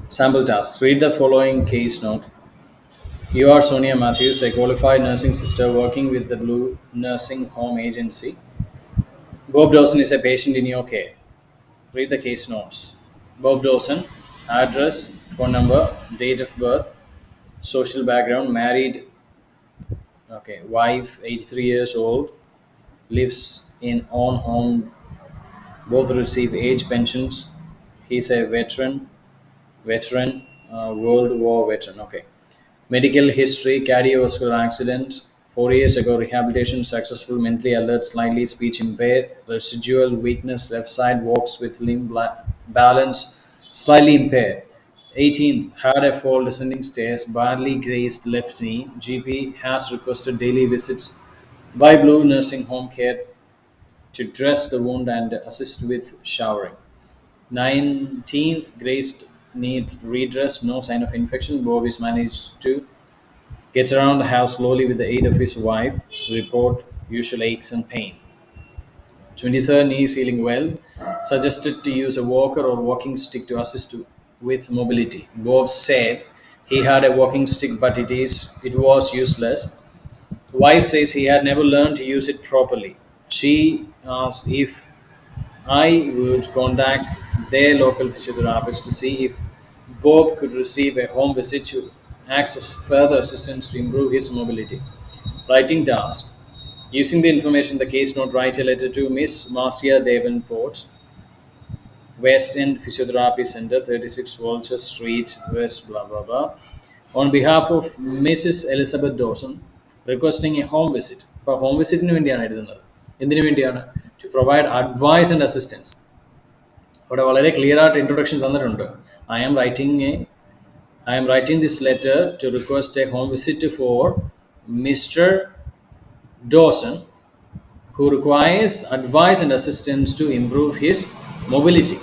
Sample task. Read the following case note. You are Sonia Matthews, a qualified nursing sister working with the Blue Nursing Home Agency. Bob Dawson is a patient in your care. Read the case notes. Bob Dawson, address, phone number, date of birth, social background, married, okay, wife, 83 years old, lives in own home, both receive age pensions. He's a veteran, World War veteran. Okay. Medical history: cardiovascular accident. 4 years ago, rehabilitation successful. Mentally alert, slightly speech impaired. Residual weakness, left side, walks with balance, slightly impaired. 18th, had a fall descending stairs, badly grazed left knee. GP has requested daily visits by Blue Nursing Home Care to dress the wound and assist with showering. 19th, grazed knee redress, no sign of infection. Bob is managed to gets around the house slowly with the aid of his wife. Report usual aches and pain. 23rd, knee is healing well. Suggested to use a walker or walking stick to assist with mobility. Bob said he had a walking stick, but it was useless. Wife says he had never learned to use it properly. She asked if I would contact their local physiotherapist to see if Bob could receive a home visit to access further assistance to improve his mobility. Writing task. Using the information in the case note, write a letter to Miss Marcia Davenport, West End Physiotherapy Center, 36 Walter Street, West, blah, blah, blah. On behalf of Mrs. Elizabeth Dawson, requesting a home visit. അപ്പോൾ home വിസിറ്റിന് വേണ്ടിയാണ് എഴുതുന്നത്. എന്തിനു വേണ്ടിയാണ്? To provide advice and assistance. ഇവിടെ വളരെ clear ആയിട്ട് introduction തന്നിട്ടുണ്ട്. I am writing a I am writing this letter to request a home visit for Mr. Dawson, who requires advice and assistance to improve his mobility.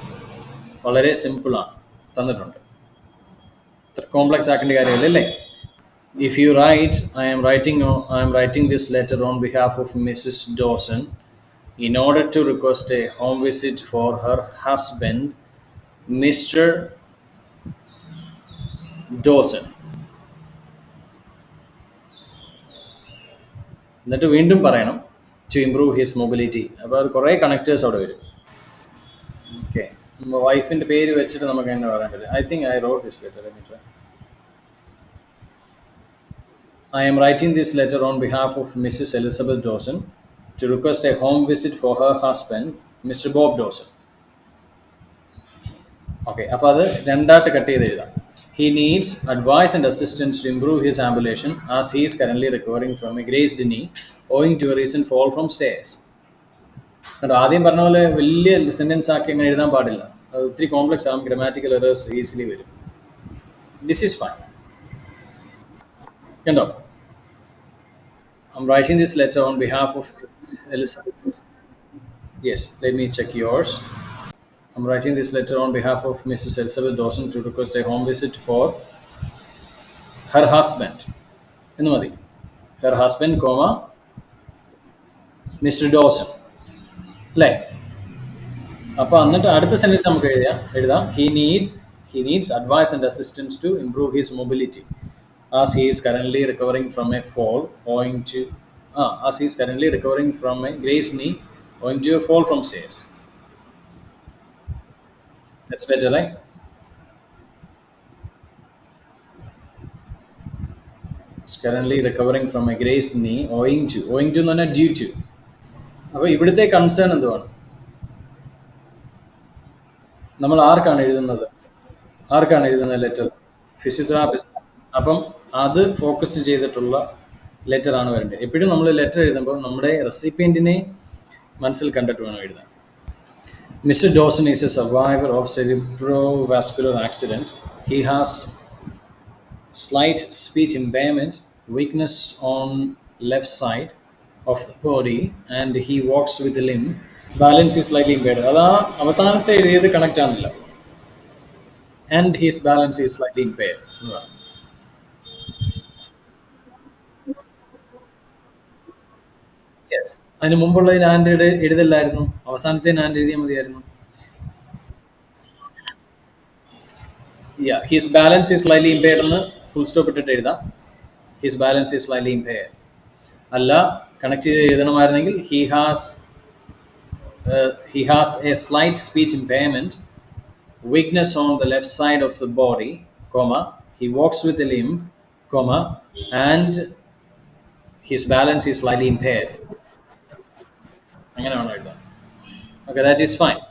വളരെ സിമ്പിളാണ് തന്നിട്ടുണ്ട്. Complex ആക്കേണ്ട കാര്യമില്ലല്ലേ? If you write, I am writing this letter on behalf of Mrs. Dawson in order to request a home visit for her husband, Mr. Dawson. എന്നിട്ട് വീണ്ടും പറയണം to improve his mobility. അപ്പോൾ അത് കുറേ connectors അവിടെ വരും. Okay, വൈഫിൻ്റെ പേര് വെച്ചിട്ട് നമുക്ക് എന്നെ പറയാൻ പറ്റും. I think I rote this letter. I am writing this letter on behalf of Mrs. Elizabeth Dawson to request a home visit for her husband, Mr. Bob Dawson. Okay, അപ്പോൾ അത് രണ്ടായിട്ട് കട്ട് ചെയ്ത് എഴുതാം. He needs advice and assistance to improve his ambulation as he is currently recovering from a grazed knee owing to a recent fall from stairs. അത് ആദ്യം പറഞ്ഞ പോലെ വലിയ സെൻറ്റൻസ് ആക്കി അങ്ങനെ എഴുതാൻ പാടില്ല. അത് ഒത്തിരി കോംപ്ലക്സ് ആകും, ഗ്രമാറ്റിക്കൽ എറേഴ്സ് ഈസിലി വരും. This is fine. കണ്ടോ? I'm writing this letter on behalf of Elizabeth. Yes, let me check yours. I'm writing this letter on behalf of Mrs. Elizabeth Dawson to request a home visit for her husband. എന്ന് മതി. Her husband, Mr. Dawson. അല്ലേ? അപ്പോൾ എന്നിട്ട് അടുത്ത sentence നമുക്ക് എഴുതാം. He needs advice and assistance to improve his mobility as he is currently recovering from a fall owing to as he is currently recovering from a grazed knee owing to a fall from stairs. That's better, right? Is currently recovering from a grazed knee owing to എന്ന് പറഞ്ഞാൽ due to. അപ്പോൾ ഇവിടുത്തെ concern എന്തുവാണ്? നമ്മൾ ആർക്കാണ് എഴുതുന്നത് letter? Physiotherapist. അപ്പം അത് ഫോക്കസ് ചെയ്തിട്ടുള്ള ലെറ്ററാണ് വരേണ്ടത്. എപ്പോഴും നമ്മൾ ലെറ്റർ എഴുതുമ്പോൾ നമ്മുടെ റെസിപ്പിയൻറ്റിനെ മനസ്സിൽ കണ്ടിട്ട് വേണം എഴുതാൻ. Mr. Dawson is a survivor of cerebrovascular accident. He has slight speech impairment, weakness on left side of the body, and he walks with a limp. Balance is slightly impaired. അതാ അവസാനത്തെ എഴുതിയത് connect ആകുന്നില്ല. And his balance is slightly impaired. Yes. അതിന് മുമ്പുള്ളതിൽ and എഴുതല്ലായിരുന്നു, അവസാനത്തെ and എഴുതിയാൽ മതിയായിരുന്നു. Yeah, his balance is slightly impaired എന്ന് full stop ഇട്ടിട്ട് എഴുതാം. His balance is slightly impaired. അല്ല, കണക്ട് ചെയ്ത് എഴുതണമായിരുന്നെങ്കിൽ he has a slight speech impairment, weakness on the left side of the body, comma, he walks with a limp, comma, and his balance is slightly impaired. അങ്ങനെ വേണം എഴുതാൻ. Okay, that is fine.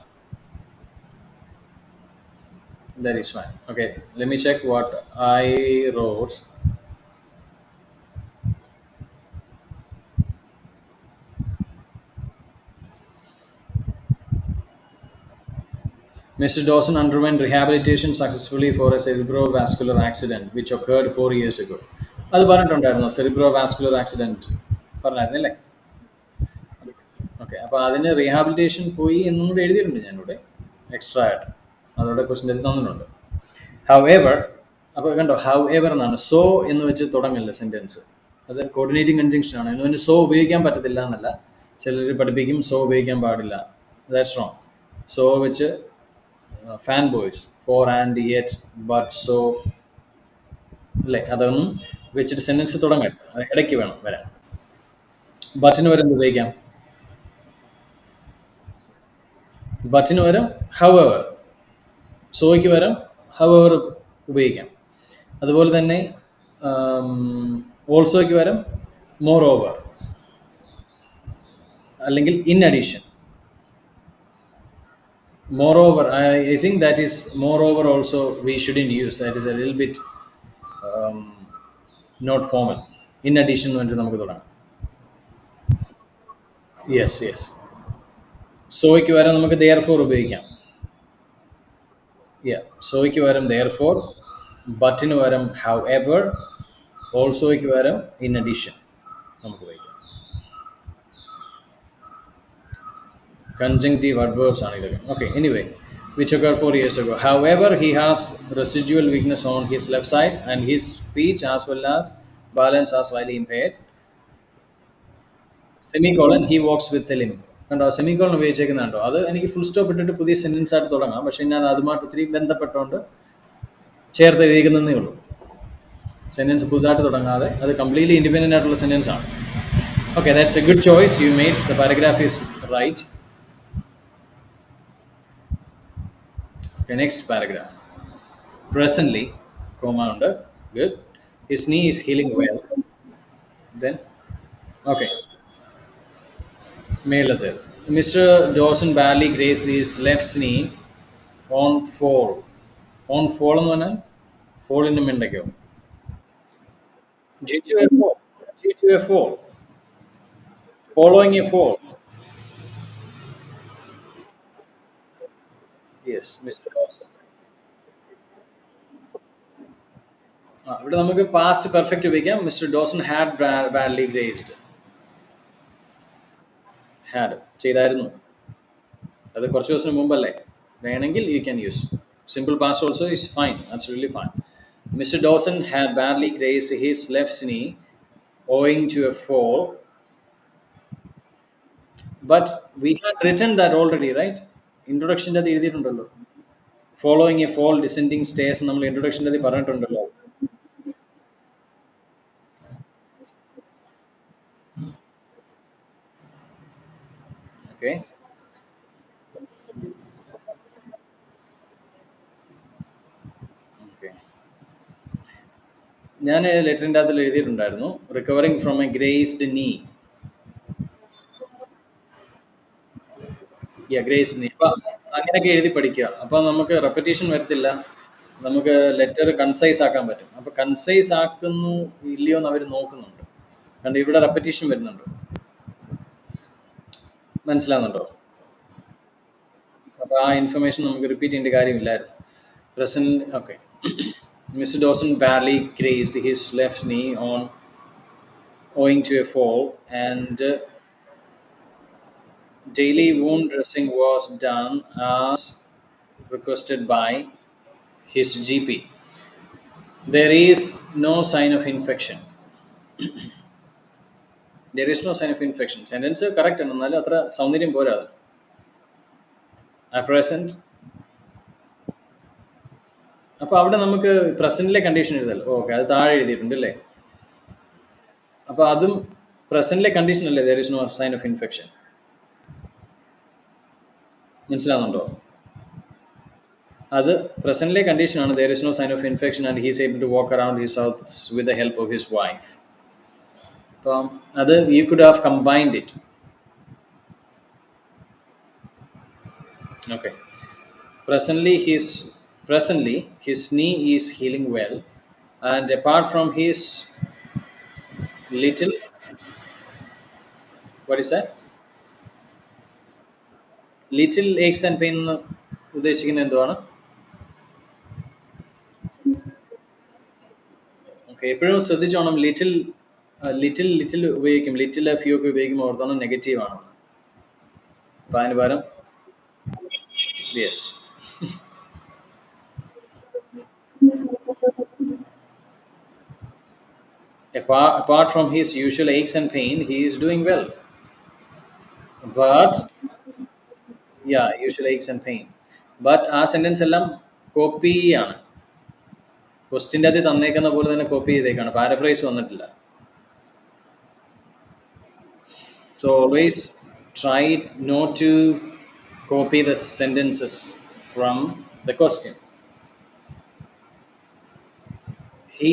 That is fine. Okay, let me check what I wrote. Mr. Dawson underwent rehabilitation successfully for a cerebrovascular accident which occurred 4 years ago. അത് പറഞ്ഞിട്ടുണ്ടായിരുന്നോ cerebrovascular accident? പറഞ്ഞായിരുന്നല്ലേ? Okay, അപ്പോൾ അതിന് rehabilitation പോയി എന്നും കൂടെ എഴുതിയിട്ടുണ്ട് ഞാനിവിടെ extra ആയിട്ട്. അതോടെ ക്വസ്റ്റ്യൻ എഴുതി തന്നിട്ടുണ്ട്. ഹൗ എവർ, അപ്പോൾ കണ്ടോ, ഹൗ എവർ എന്നാണ്, സോ എന്ന് വെച്ച് തുടങ്ങില്ല സെൻറ്റൻസ്. അത് കോർഡിനേറ്റിംഗ് കൺജങ്ഷൻ ആണ്. എന്ന് സോ ഉപയോഗിക്കാൻ പറ്റത്തില്ല എന്നല്ല, ചിലർ പഠിപ്പിക്കും സോ ഉപയോഗിക്കാൻ പാടില്ല. That's wrong. സോ വെച്ച് fan boys, for and yet but so, അല്ലേ, അതൊന്നും വെച്ചിട്ട് സെൻറ്റൻസ് തുടങ്ങട്ടെ, ഇടയ്ക്ക് വേണം വരാൻ. ബട്ടിന് വരെ ഉപയോഗിക്കാം. ബട്ടിന് പകരം ഹൗ എവർ, സോയ്ക്ക് പകരം ഹൗ എവർ ഉപയോഗിക്കാം. അതുപോലെ തന്നെ ഓൾസോയ്ക്ക് പകരം മോർ ഓവർ, അല്ലെങ്കിൽ in addition. Moreover, I think that is moreover also we shouldn't use. That is a little bit um, not formal. In addition എന്ന് പറഞ്ഞിട്ട് നമുക്ക് തുടങ്ങാം. Yes yes. സോയ്ക്ക് പകരം നമുക്ക് therefore ഉപയോഗിക്കാം. സോയ്ക്ക് പകരം therefore, ബട്ടിന് പകരം however, ഓൾസോയ്ക്ക് പകരം in addition നമുക്ക് ഉപയോഗിക്കാം. Conjunctive adverbs ആണ് ഇതൊക്കെ. Okay, anyway, which occurred 4 years ago. However, he has residual weakness on his left side and his speech as well as balance are slightly impaired. Semicolon, he walks with a limp. കണ്ടോ, semicolon ഉപയോഗിച്ചേക്കുന്നുണ്ടോ? അത് എനിക്ക് full stop ഇട്ടിട്ട് പുതിയ sentence ആയിട്ട് തുടങ്ങാം, പക്ഷേ ഞാൻ അതുമായിട്ട് ഒത്തിരി ബന്ധപ്പെട്ടുകൊണ്ട് ചേർത്ത് എഴുതിക്കുന്നതേ ഉള്ളൂ. സെൻറ്റൻസ് പുതുതായിട്ട് തുടങ്ങാതെ അത് കംപ്ലീറ്റ്ലി ഇൻഡിപെൻഡൻ്റ് ആയിട്ടുള്ള സെൻറ്റൻസ് ആണ്. Okay, that's a good choice you made. The paragraph is right. Okay, next paragraph. Presently, comma under, good. His knee is healing well. Then, okay. Melate. Mr. Dawson badly grazed his left knee on fall. On fall എന്ന് പറഞ്ഞാൽ fall in a മിണ്ടയ്ക്കോ? G2A4. G2A4. Following a fall. Yes, Mr. Dawson. ഇവിടെ നമുക്ക് past perfect ഉപയോഗിക്കാം. Mister Dawson had badly grazed. Had ചെയ്തായിരുന്നു, അത് കുറച്ച് ദിവസം മുമ്പല്ലേ. വേണമെങ്കിൽ you can use simple past also is fine, absolutely fine. Mister Dawson had badly grazed his left knee owing to a fall, but we had written that already, right? ഇൻട്രൊഡക്ഷൻ്റെ അത് എഴുതിയിട്ടുണ്ടല്ലോ. Following a fall descending stairs നമ്മൾ ഇൻട്രൊഡക്ഷൻ്റെ അത് പറഞ്ഞിട്ടുണ്ടല്ലോ. Okay, okay. ഞാൻ ലെറ്ററിൻ്റെ അതിൽ എഴുതിയിട്ടുണ്ടായിരുന്നു recovering from a grazed knee. Grazed നീ, അപ്പം അങ്ങനെയൊക്കെ എഴുതി പഠിക്കുക. അപ്പം നമുക്ക് റെപ്പറ്റീഷൻ വരത്തില്ല, നമുക്ക് ലെറ്റർ കൺസൈസ് ആക്കാൻ പറ്റും. അപ്പോൾ കൺസൈസ് ആക്കുന്നു ഇല്ലയോ എന്ന് അവർ നോക്കുന്നുണ്ട്. കാരണം ഇവിടെ റെപ്പറ്റീഷൻ വരുന്നുണ്ട്, മനസ്സിലാകുന്നുണ്ടോ? അപ്പോൾ ആ ഇൻഫർമേഷൻ നമുക്ക് റിപ്പീറ്റ് ചെയ്യേണ്ട കാര്യമില്ലായിരുന്നു. Present, okay. Mr. Dawson badly grazed his left knee on owing to a fall, and daily wound dressing was done as requested by his GP. There is no sign of infection. There is no sign of infection. Sentence correct ആണ്, എന്നാലും അത്ര സൗന്ദര്യം പോരാ. At present, അപ്പോൾ അവിടെ നമുക്ക് പ്രസന്റിലെ condition എഴുതല്ലോ. Okay, അത് താഴെ എഴുതിയിട്ടുണ്ട് അല്ലേ? അപ്പോൾ അതും പ്രസന്റിലെ കണ്ടീഷൻ അല്ലേ, there is no sign of infection. മനസ്സിലാവുന്നുണ്ടോ? അത് പ്രസന്റിലെ കണ്ടീഷനാണ്, there is no sign of infection and he's able to walk around his house with the help of his wife. അപ്പം അത് you could have combined it. Okay. Presently, his knee is healing well, and apart from his little, what is that? Little aches and pain എന്ന് ഉദ്ദേശിക്കുന്നത് എന്തുവാണ്? Okay, എപ്പോഴും ശ്രദ്ധിച്ചോണം. Little ഉപയോഗിക്കും, little few ഒക്കെ ഉപയോഗിക്കുമ്പോൾ ഓർത്തോണം നെഗറ്റീവ് ആണ്. അപ്പം അതിന് പകരം yes. Apart from his usual aches and pain, he is doing well. But yeah, usual aches and pain. But ആ സെന്റൻസ് എല്ലാം കോപ്പി ആണ്. ക്വസ്റ്റിൻ്റെ അത് തന്നേക്കുന്ന പോലെ തന്നെ കോപ്പി ചെയ്തേക്കാണ്, പാരഫ്രൈസ് വന്നിട്ടില്ല. So always try not to copy the sentences from the question. He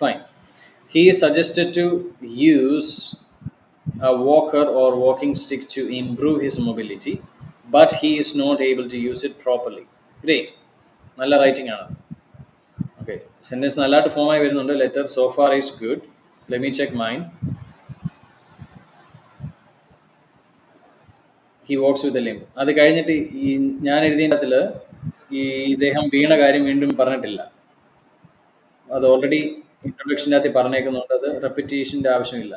Fine. He is suggested to use a walker or walking stick to improve his mobility, but he is not able to use it properly. Great. നല്ല writing ആണ്. Okay, sentence നല്ലതായിട്ട് ഫോമായി വരുന്നുണ്ട്. Letter so far is good. Let me check mine. He works with a limb. അത് കഴിഞ്ഞിട്ട് ഈ ഞാൻ എഴുതിയതിൽ ഈ ഇദ്ദേഹം വീണ കാര്യം വീണ്ടും പറഞ്ഞിട്ടില്ല. അത് ഓൾറെഡി ഇൻട്രൊഡക്ഷൻ്റെ അകത്ത് പറഞ്ഞേക്കുന്നുണ്ട്, അത് റെപ്പിറ്റേഷൻ്റെ ആവശ്യമില്ല.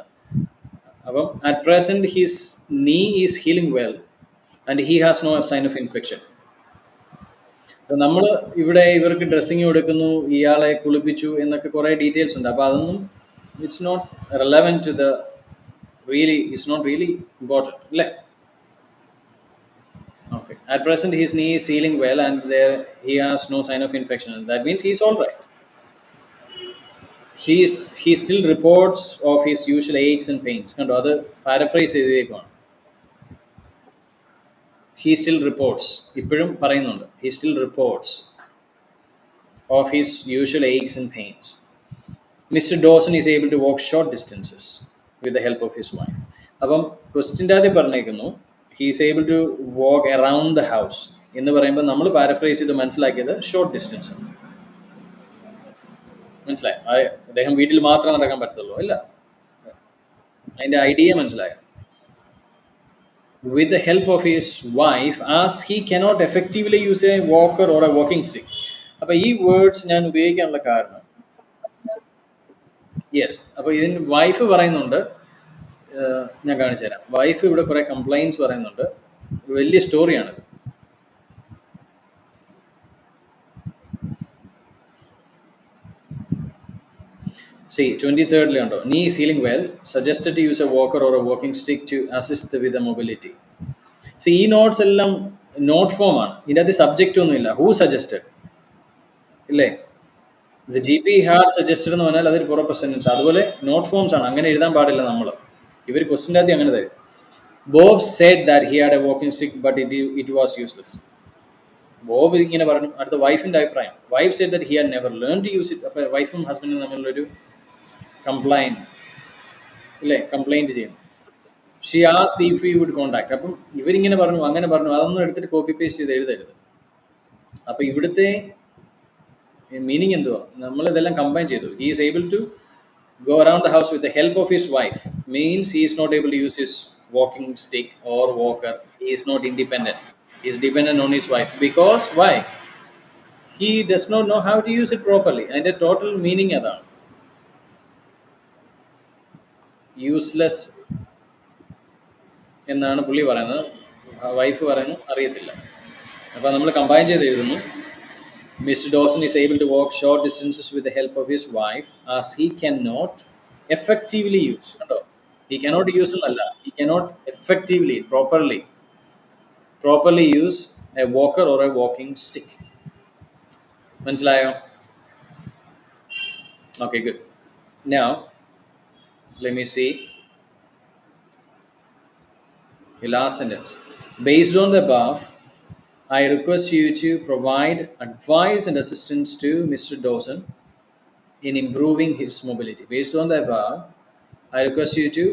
അപ്പം at present his knee is healing well and he has no sign of infection. അപ്പം നമ്മൾ ഇവിടെ ഇവർക്ക് ഡ്രസ്സിങ് കൊടുക്കുന്നു, ഇയാളെ കുളിപ്പിച്ചു എന്നൊക്കെ കുറേ ഡീറ്റെയിൽസ് ഉണ്ട്. അപ്പോൾ അതൊന്നും it's not relevant to the it's not really important അല്ലേ? Okay. At present, his knee is healing well, and he has no sign of infection. That means he is all right. He still reports of his usual aches and pains. കണ്ടോ, അത് paraphrase ചെയ്തേക്കുവാണ്. He still reports. ഇപ്പോഴും പറയുന്നുണ്ട്. He still reports of his usual aches and pains. Mr. Dawson is able to walk short distances with the help of his wife. അപ്പം ക്വസ്റ്റിൻ്റെ ആദ്യം പറഞ്ഞേക്കുന്നു he is able to walk around the house എന്ന് പറയുമ്പോൾ നമ്മൾ paraphrase ചെയ്ത് മനസ്സിലാക്കിയത് short distance. മനസ്സിലായി? അദ്ദേഹം വീട്ടിൽ മാത്രം നടക്കാൻ പറ്റത്തുള്ളൂ അല്ല, അതിൻ്റെ ഐഡിയ മനസ്സിലായോ? With the help of his wife, as he cannot effectively use a walker or a walking stick. അപ്പോൾ ഈ വേർഡ്സ് ഞാൻ ഉപയോഗിക്കാനുള്ള കാരണം, യെസ്, അപ്പോൾ ഇതിന് വൈഫ് പറയുന്നുണ്ട്. ഞാൻ കാണിച്ചു തരാം. വൈഫ് ഇവിടെ കുറേ കംപ്ലൈൻറ്റ്സ് പറയുന്നുണ്ട്. വലിയ സ്റ്റോറിയാണിത്. See, 23rd ഉണ്ടോ, നീ is healing well, suggested to use a walker or a walking stick to assist with the mobility. See, ഈ നോട്ട്സ് എല്ലാം നോട്ട് ഫോം ആണ്. ഇതിനകത്ത് സബ്ജക്റ്റ് ഒന്നുമില്ല. ഹൂ സജസ്റ്റഡ് ഇല്ലേ? The G P had suggested എന്ന് പറഞ്ഞാൽ അതൊരു പ്രോപ്പർ സെന്റൻസ്. അതുപോലെ നോട്ട് ഫോംസ് ആണ്, അങ്ങനെ എഴുതാൻ പാടില്ല നമ്മൾ. ഇവർ ക്വസ്റ്റിൻ്റെ ആദ്യം അങ്ങനെ തരും. Bob said that he had a walking stick but it was useless. Bob ഇങ്ങനെ പറഞ്ഞു. അടുത്ത വൈഫിൻ്റെ അഭിപ്രായം. Wife said that he had never learn to use it. അപ്പോൾ വൈഫും ഹസ്ബൻഡും തമ്മിലുള്ളൊരു കംപ്ലൈൻറ്റ് ഇല്ലേ, കംപ്ലൈൻറ്റ് ചെയ്യുന്നു. She asked if you would contact. അപ്പം ഇവരിങ്ങനെ പറഞ്ഞു, അങ്ങനെ പറഞ്ഞു. അതൊന്നും എടുത്തിട്ട് കോപ്പി പേസ്റ്റ് ചെയ്ത് എഴുതരുത്. അപ്പോൾ ഇവിടുത്തെ മീനിങ് എന്തുവാ? നമ്മളിതെല്ലാം കമ്പൈൻ ചെയ്തു. He is able to go around the house with the help of his wife means he is not able to use his walking stick or walker. He is not independent. He is dependent on his wife. Because why? He does not know how to use it properly. And the total meaning അതാണ്. Useless എന്നാണ് പുള്ളി പറയുന്നത്, wife പറയുന്നു അറിയത്തില്ല. അപ്പോൾ നമ്മൾ combine ചെയ്ത് എഴുതുന്നു. Mr. Dawson is able to walk short distances with the help of his wife as he cannot effectively use. He cannot use എന്നല്ല, He cannot effectively, properly use a walker or a walking stick. മനസ്സിലായോ? Okay, good. Now, let me see the last sentence. Based on the above, I request you to provide advice and assistance to Mr. Dawson in improving his mobility. Based on the above, I request you to.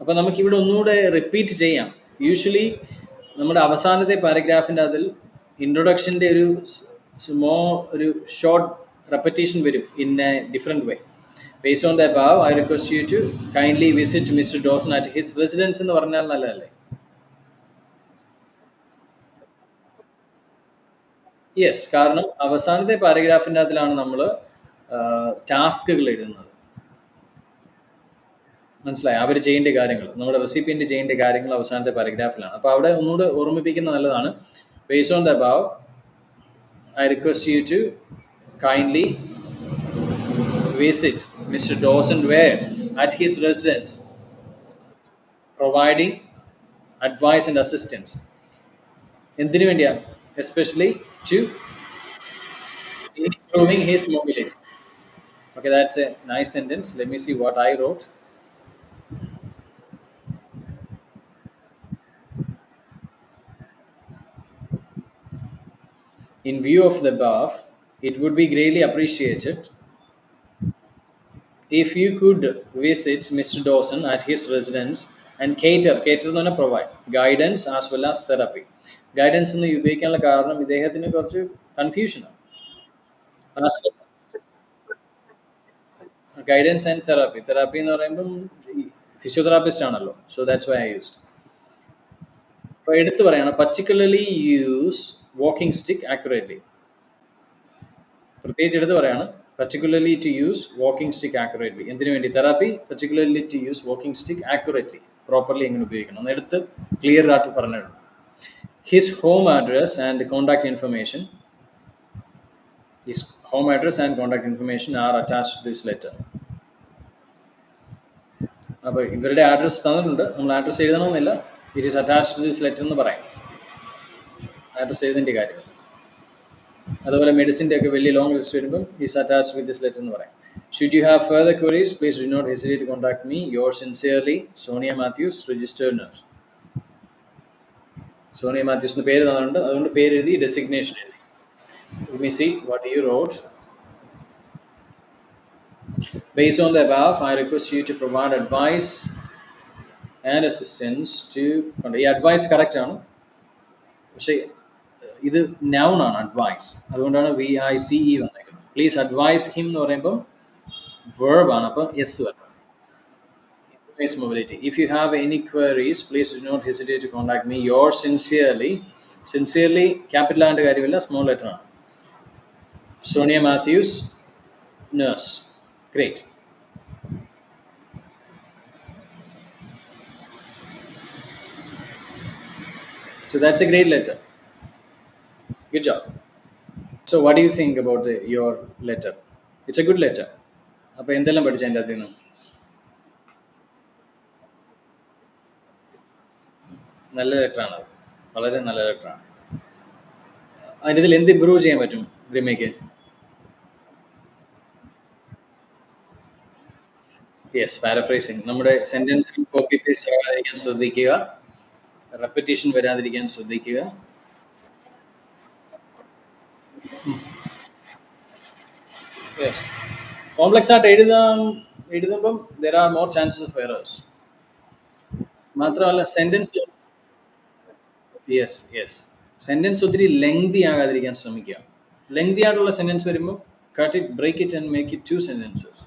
അപ്പോൾ നമുക്കിവിടെ ഒന്നുകൂടെ repeat ചെയ്യാം. Usually നമ്മുടെ അവസാനത്തെ പാരഗ്രാഫിൻ്റെ അതിൽ ഇൻട്രൊഡക്ഷൻ്റെ ഒരു സ്മോ ഒരു ഷോർട്ട് റെപ്പറ്റീഷൻ വരും in a different way. Based on the above I request you to kindly visit Mister Dawson at his residence എന്ന് പറഞ്ഞാൽ നല്ലതല്ലേ? യെസ്, കാരണം അവസാനത്തെ പാരഗ്രാഫിൻ്റെ അതിലാണ് നമ്മൾ ടാസ്കുകൾ എഴുതുന്നത്. മനസ്സിലായി? അവർ ചെയ്യേണ്ട കാര്യങ്ങൾ, നമ്മുടെ റെസിപ്പിയൻ്റ് ചെയ്യേണ്ട കാര്യങ്ങൾ അവസാനത്തെ പാരഗ്രാഫിലാണ്. അപ്പോൾ അവിടെ ഒന്നുകൂടെ ഓർമ്മിപ്പിക്കുന്നത് നല്ലതാണ്. Based on the above I request you to kindly visit Mr. Dawson Ware at his residence, providing advice and assistance. എന്തിനു വേണ്ടിയാ? Especially to improving his mobility. Okay, that's a nice sentence. Let me see what I wrote. In view of the above, it would be greatly appreciated if you could visit Mr. Dawson at his residence and cater എന്ന് പറഞ്ഞാൽ provide guidance as well as therapy. Guidance എന്ന് ഉപയോഗിക്കാനുള്ള കാരണം ഇദ്ദേഹത്തിന് കുറച്ച് കൺഫ്യൂഷനാണ്. Guidance and therapy എന്ന് പറയുമ്പം physiotherapist ആണല്ലോ. So that's why I used. അപ്പോൾ എടുത്തു പറയാണ് particularly use walking stick accurately. പ്രത്യേകിച്ച് എടുത്ത് പറയാണ് particularly to use walking stick accurately. എന്തിനു വേണ്ടി? Therapy. particularly to use walking stick accurately. Properly എങ്ങനെ ഉപയോഗിക്കണം എന്ന് എടുത്ത് ക്ലിയർ ആയിട്ട് പറഞ്ഞിട്ടുണ്ട്. His home address and contact information are attached to this letter. അപ്പോൾ ഇവരുടെ അഡ്രസ് തന്നിട്ടുണ്ട്, നമ്മൾ അഡ്രസ് എഴുതണമെന്നില്ല. It is attached to this letter എന്ന് പറയാം. അഡ്രസ് എഴുതേണ്ട കാര്യം. അതുപോലെ മെഡിസിൻ്റെ ഒക്കെ വലിയ ലോങ് ലിസ്റ്റ് വരുമ്പം is attached with this letter എന്ന് പറയാം. Should you have further queries please do not hesitate to contact me. Your sincerely Sonia Mathews, registered nurse. Sonia Mathews എന്ന് പേര് തന്നിട്ടുണ്ട്, അതുകൊണ്ട് പേര് എഴുതി, ഡെസിഗ്നേഷൻ എഴുതി. Let me see what you wrote. Based on the above, I request you to provide advice and assistance to. ഈ advice correct ആണ്, പക്ഷേ ഇത് നൗൺ ആണ് അഡ്വൈസ്, അതുകൊണ്ടാണ് VICE വന്നേക്കുന്നത്. പ്ലീസ് അഡ്വൈസ് ഹിം എന്ന് പറയുമ്പം verb ആണ്, അപ്പം എസ് വരണം. Mobility. If you have any queries, please do not hesitate to contact me. Yours sincerely. Sincerely capital ആണ്ട് കാര്യമില്ല, സ്മോൾ ലെറ്റർ ആണ്. Sonia Matthews, nurse. Great. So that's a great letter. Good job. So what do you think about your letter? It's a good letter. അപ്പോൾ എന്തെല്ലാം പഠിച്ച എൻ്റെ അതിൽ നിന്ന്? നല്ല ലെറ്ററാണ്, വളരെ നല്ല ലെറ്ററാണ്. അതിൻ്റെ ഇതിൽ എന്ത് ഇമ്പ്രൂവ് ചെയ്യാൻ പറ്റും റിമയ്ക്ക്? Yes, paraphrasing. നമ്മുടെ സെൻറ്റൻസിൽ കോപ്പി പേസ്റ്റ് ആകാതിരിക്കാൻ ശ്രദ്ധിക്കുക, റെപ്പറ്റീഷൻ വരാതിരിക്കാൻ ശ്രദ്ധിക്കുക. യെസ്, കോംപ്ലക്സ് ആയിട്ട് എഴുതുമ്പം there are more chances of errors. മാത്രമല്ല സെൻറ്റൻസ്, സെൻറ്റൻസ് ഒത്തിരി ലെങ്തി ആകാതിരിക്കാൻ ശ്രമിക്കുക. ലെങ്തി ആയിട്ടുള്ള സെൻറ്റൻസ് വരുമ്പോൾ cut it, break it and make it 2 sentences.